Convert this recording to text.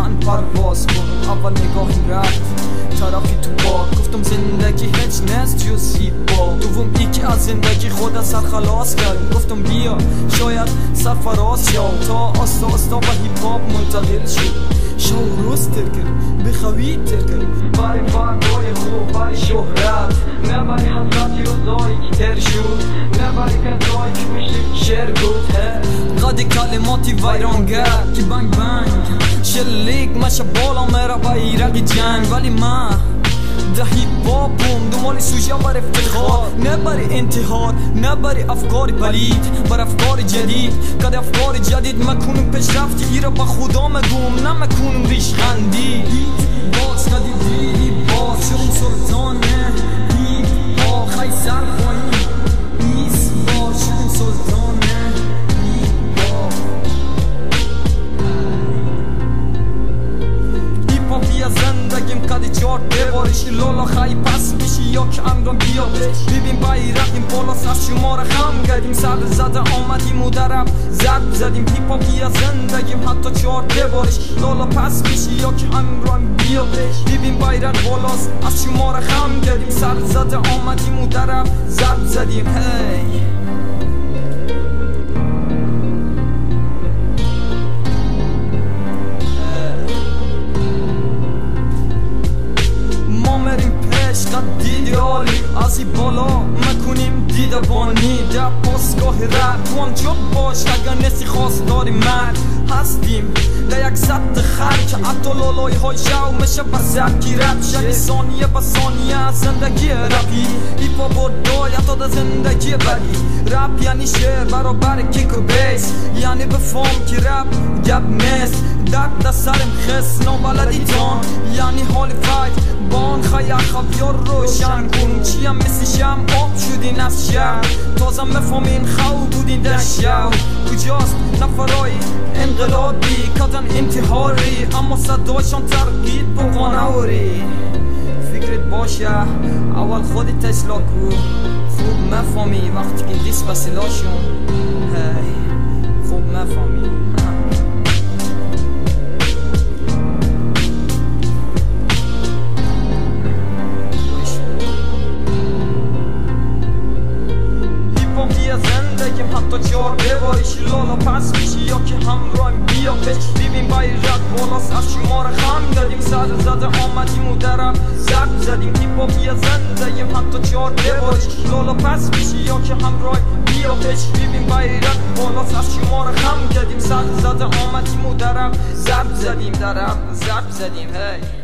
من پرواز کنم. اول نگاهی رفت طرفی تو بار، گفتم زندگی هیچ نست جز زیبا. دوم یکی از زندگی خود سر خلاص کرد، گفتم بیا شاید سرفراز شو. تا آستا آستا با هیپ هاپ منتقل شد، شو روز تر کرد بخوی تر کرد. برای برگای خوب برای شهرت، نه برای حضرتی روزایی که تر شد، نه برای کسایی که میشه شعر گفت. قدی کلماتی ویرانگر که بنگ بنگ شلیک مشه بالا میره با ایرقی جنگ. ولی من ده هیپ هاپم دنبال سوژه بر افتخار، نه برای انتحار، نه برای افکار پلید، بر افکار جدید. کد افکار جدید مکنم پیشرفتی ایره با خدا مگم، نه مکنم ریشخندی. باز کدی دیدی باز شدم سلطان هیپ هاپ، خی سر پایین نیست باز شدم سلطان هیپ هاپ. هیپ هاپی از زندگیم کدی چار ببارش، لالا خی پس میشی یا که امران بیا ببین بیرقیم بالاست از شما را خم کردیم. سر زده آمدیم و درب زد زدیم. هیپ هاپی از زندگیم حتی چار ببارش، لالا پس میشی یا که امران بیا ببین بیرق بالاست از شما را خم کردیم. سر زده آمدیم و درب زد زدیم. هی دیدی عالی از این بالا مکنیم دیده بانی. در پاسگاه رد تو هم جب باش اگر نسی خواست داری مرد هستیم. در یک سطح خرد که حتی لالای های شو میشه بر زرکی رد شدی ثانیه با ثانیه از زندگی رپی. هیپا بردای حتی در زندگی بدی. رپ یعنی شعر برابر کیک و بیس، یعنی بفهم که رپ گب نیست. درد در سرم خست نابلدی تان، یعنی حال فایت بان خیلی خبیار روشن کنم. چیم مثل شم آب شدین از شم، تازه مفهمین خو بودین در شو. کجاست نفرای انقلابی کتن انتحاری، اما صداشان ترقید با قانوری. فکرت باشه اول خودت اصلاح کن، خوب مفهمی وقتی که دیست بسیلاشون. خوب مفهمی حتی چار بباریش لالا پس میشی یا که همراهیم بیا ببین بیرق بالاست از شما را خم دادیم. سر زده آمدیم و درب زد زدیم. هیپ هاپی زندگیم حتی چار بباریش لالا پس میشی یا که همراهیم بیا ببین بیرق بالاست از شما را خم دادیم. سر زده آمدیم و درب زد زدیم درب زد زدیم. هی